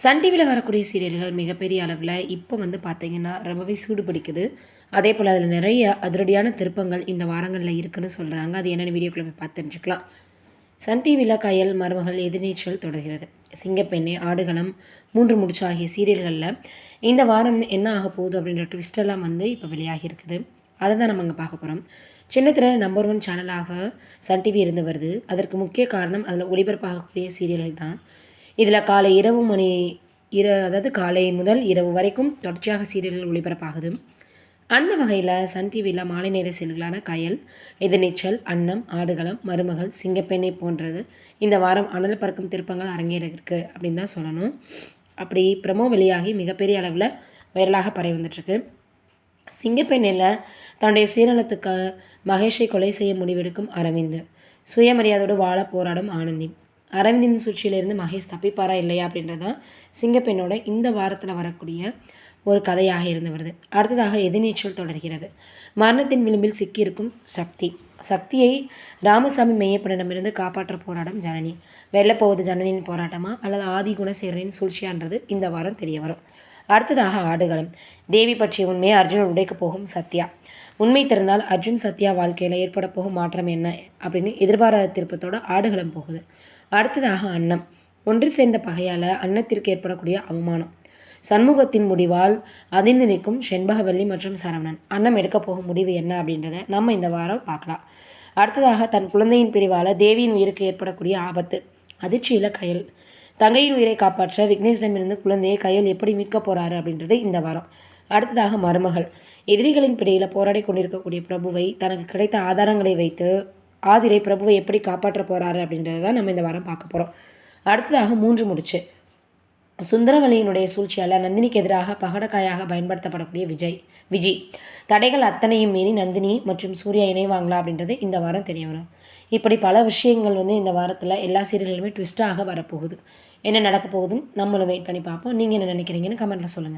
Sun டிவியில் வரக்கூடிய சீரியல்கள் மிகப்பெரிய அளவில் இப்போ பார்த்தீங்கன்னா ரொம்பவே சூடு பிடிக்குது. அதே போல் அதில் நிறைய அதிரடியான திருப்பங்கள் இந்த வாரங்களில் இருக்குன்னு சொல்கிறாங்க. அது என்னென்ன வீடியோக்குள்ள போய் பார்த்து தெரிஞ்சுக்கலாம். சன் டிவியில் கயல், மருமகள், எதிர்நீச்சல் தொடர்கிறது. சிங்கப்பெண்ணே, ஆடுகளம், 3 முடிச்சு ஆகிய சீரியல்களில் இந்த வாரம் என்ன ஆக போகுது அப்படின்ற ட்விஸ்டெல்லாம் இப்போ வெளியாகி இருக்குது. அதை தான் நம்ம அங்கே பார்க்க போகிறோம். சின்னத்திரை நம்பர் 1 சேனலாக சன் டிவி இருந்து வருது. அதற்கு முக்கிய காரணம் அதில் ஒளிபரப்பாகக்கூடிய சீரியல்கள் தான். இதில் காலை இரவு மணி அதாவது காலை முதல் இரவு வரைக்கும் தொடர்ச்சியாக சீரியல்கள் ஒளிபரப்பாகுது. அந்த வகையில் சன் டிவியில் மாலை நேர சீரியல்களான கயல், எதிர்நீச்சல், அன்னம், ஆடுகளம், மருமகள், சிங்கப்பெண்ணை போன்றது இந்த வாரம் அனல் பறக்கும் திருப்பங்கள் அரங்கேற இருக்குது அப்படின்னு தான் சொல்லணும். அப்படி ப்ரமோ வெளியாகி மிகப்பெரிய அளவில் வைரலாக பரவி வந்துட்டுருக்கு. சிங்கப்பெண்ணில் தன்னுடைய சுயநலத்துக்கு மகேஷை கொலை செய்ய முடிவெடுக்கும் அரவிந்த், சுயமரியாதையோடு வாழ போராடும் ஆனந்தி. அரவிந்தின் சூழ்ச்சியிலிருந்து மகேஷ் தப்பிப்பாரா இல்லையா அப்படின்றதான் சிங்கப்பெண்ணோட இந்த வாரத்தில் வரக்கூடிய ஒரு கதையாக இருந்து வருது. அடுத்ததாக எதிர்நீச்சல் தொடர்கிறது. மரணத்தின் விளிம்பில் சிக்கியிருக்கும் சக்தியை ராமசாமி மெய்யப்பனிடமிருந்து காப்பாற்ற போராடும் ஜனனி. வெல்லப்போவது ஜனனியின் போராட்டமா அல்லது ஆதி குணசேகரனின் சூழ்ச்சியான்றது இந்த வாரம் தெரிய வரும். அடுத்ததாக ஆடுகளம். தேவி பற்றிய உண்மையை அர்ஜுன் உடைக்க போகும் சத்யா. உண்மை தெரிந்தால் அர்ஜுன் சத்யா வாழ்க்கையில் ஏற்பட போகும் மாற்றம் என்ன அப்படின்னு எதிர்பாராத திருப்பத்தோட ஆடுகளம் போகுது. அடுத்ததாக அன்னம். ஒன்று சேர்ந்த பகையால் அன்னத்திற்கு ஏற்படக்கூடிய அவமானம். சண்முகத்தின் முடிவால் அதிர்ந்து நிற்கும் செண்பகவல்லி மற்றும் சரவணன். அன்னம் எடுக்க போகும் முடிவு என்ன அப்படின்றத நம்ம இந்த வாரம் பார்க்கலாம். அடுத்ததாக தன் குழந்தையின் பிரிவால் தேவியின் உயிருக்கு ஏற்படக்கூடிய ஆபத்து. அதிர்ச்சியில் கயல். தங்கையின் உயிரை காப்பாற்ற விக்னேஷிடமிருந்து குழந்தையை கயல் எப்படி மீட்க போகிறாரு அப்படின்றது இந்த வாரம். அடுத்ததாக மருமகள். எதிரிகளின் பிடியில் போராடி கொண்டிருக்கக்கூடிய பிரபுவை தனக்கு கிடைத்த ஆதாரங்களை வைத்து ஆதிரை பிரபுவை எப்படி காப்பாற்ற போகிறாரு அப்படின்றத தான் நம்ம இந்த வாரம் பார்க்க போகிறோம். அடுத்ததாக 3 முடிச்சு. சுந்தரவல்லியினுடைய சூழ்ச்சியால் நந்தினிக்கு எதிராக பகடக்காயாக பயன்படுத்தப்படக்கூடிய விஜி. தடைகள் அத்தனையும் மீறி நந்தினி மற்றும் சூர்யா இணைவாங்களா அப்படின்றது இந்த வாரம் தெரிய வரும். இப்படி பல விஷயங்கள் இந்த வாரத்தில் எல்லா சீரியல்களுமே ட்விஸ்டாக வரப்போகுது. என்ன நடக்க போகுதுன்னு நம்மளும் வெயிட் பண்ணி பார்ப்போம். நீங்கள் என்ன நினைக்கிறீங்கன்னு கமெண்ட்டில் சொல்லுங்கள்.